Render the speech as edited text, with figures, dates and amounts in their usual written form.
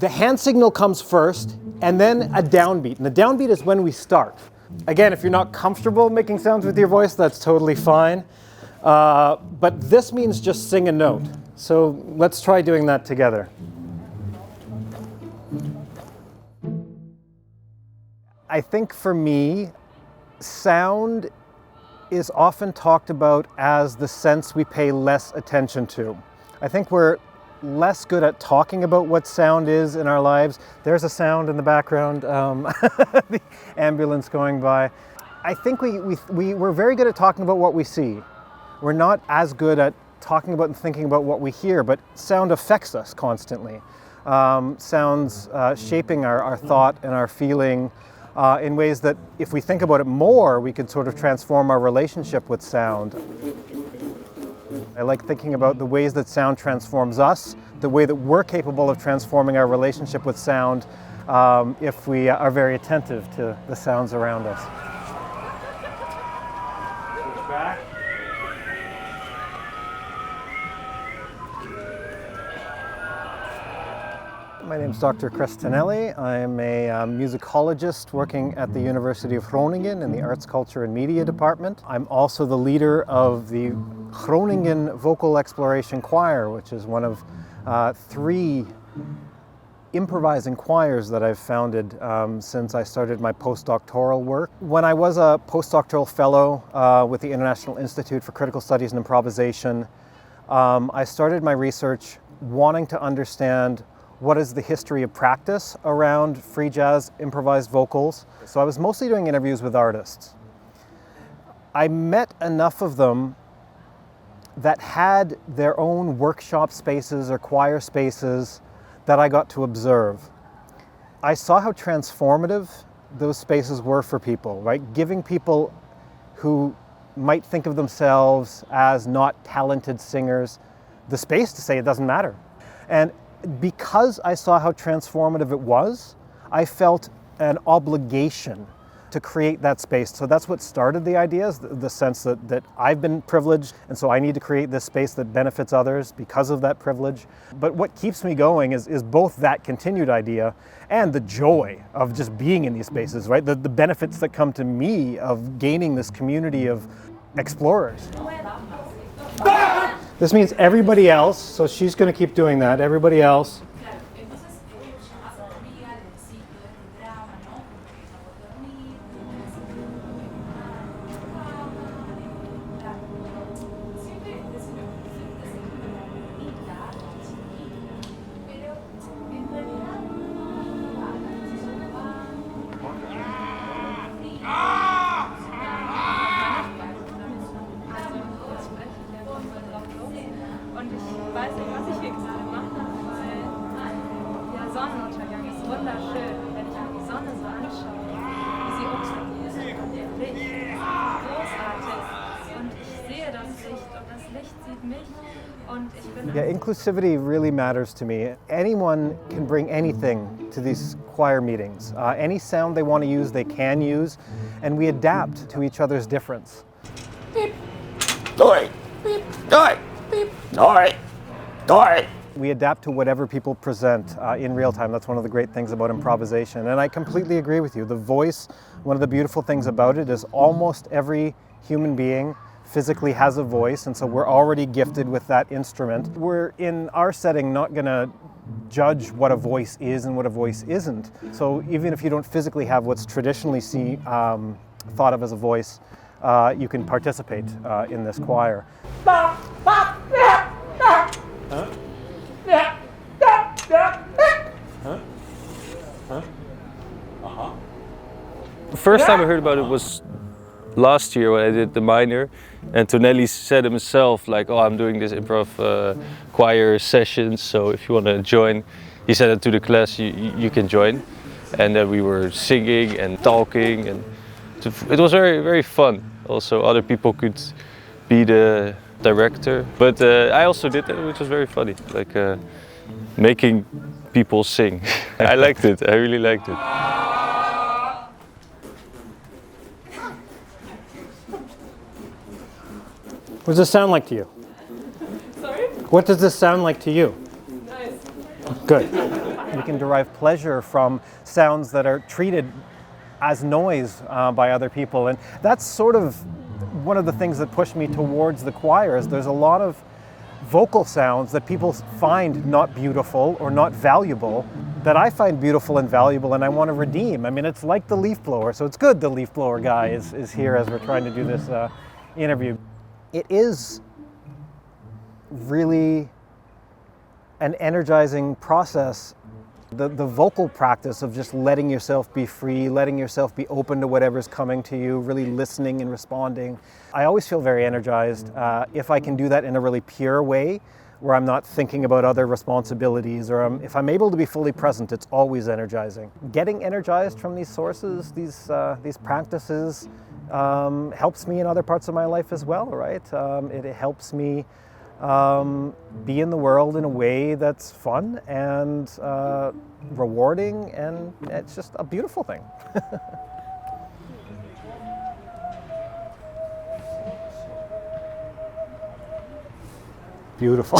The hand signal comes first, and then a downbeat. And the downbeat is when we start. Again, if you're not comfortable making sounds with your voice, that's totally fine. But this means just sing a note. So let's try doing that together. I think for me, sound is often talked about as the sense we pay less attention to. I think we're less good at talking about what sound is in our lives. There's a sound in the background, the ambulance going by. I think we're very good at talking about what we see. We're not as good at talking about and thinking about what we hear, but sound affects us constantly. Sounds shaping our thought and our feeling in ways that if we think about it more, we could sort of transform our relationship with sound. I like thinking about the ways that sound transforms us, the way that we're capable of transforming our relationship with sound if we are very attentive to the sounds around us. Switch back. My name is Dr. Tonelli. I'm a musicologist working at the University of Groningen in the Arts, Culture and Media Department. I'm also the leader of the Groningen Vocal Exploration Choir, which is one of 3 improvising choirs that I've founded since I started my postdoctoral work. When I was a postdoctoral fellow with the International Institute for Critical Studies and Improvisation, I started my research wanting to understand what is the history of practice around free jazz improvised vocals. So I was mostly doing interviews with artists. I met enough of them that had their own workshop spaces or choir spaces that I got to observe. I saw how transformative those spaces were for people, right? Giving people who might think of themselves as not talented singers the space to say it doesn't matter. And because I saw how transformative it was, I felt an obligation to create that space. So that's what started the idea, is the sense that I've been privileged, and so I need to create this space that benefits others because of that privilege. But what keeps me going is both that continued idea and the joy of just being in these spaces, right? The benefits that come to me of gaining this community of explorers. This means everybody else, so she's going to keep doing that, everybody else. Yeah, inclusivity really matters to me. Anyone can bring anything to these choir meetings. Any sound they want to use, they can use, and we adapt to each other's difference. Beep. Doi. Beep. Doi. Beep. Doi. Doi. We adapt to whatever people present in real time. That's one of the great things about improvisation. And I completely agree with you. The voice, one of the beautiful things about it is almost every human being physically has a voice, and so we're already gifted with that instrument. We're, in our setting, not going to judge what a voice is and what a voice isn't. So even if you don't physically have what's traditionally thought of as a voice, you can participate in this choir. Huh? Huh? Huh? Uh-huh. The first time I heard about it was last year when I did the minor, and Tonelli said himself, like, oh, I'm doing this improv choir sessions, so if you want to join, he said it to the class, you can join. And then we were singing and talking, and it was very, very fun. Also, other people could be the director, but I also did that, which was very funny, like making people sing. I liked it, I really liked it. What does this sound like to you? Sorry? What does this sound like to you? Nice. Good. We can derive pleasure from sounds that are treated as noise by other people. And that's sort of one of the things that pushed me towards the choir. Is there's a lot of vocal sounds that people find not beautiful or not valuable that I find beautiful and valuable, and I want to redeem. I mean, it's like the leaf blower, so it's good the leaf blower guy is here as we're trying to do this interview. It is really an energizing process. The vocal practice of just letting yourself be free, letting yourself be open to whatever's coming to you, really listening and responding. I always feel very energized if I can do that in a really pure way, where I'm not thinking about other responsibilities, or if I'm able to be fully present, it's always energizing. Getting energized from these sources, these practices, helps me in other parts of my life as well, right? It helps me be in the world in a way that's fun and rewarding, and it's just a beautiful thing. Beautiful.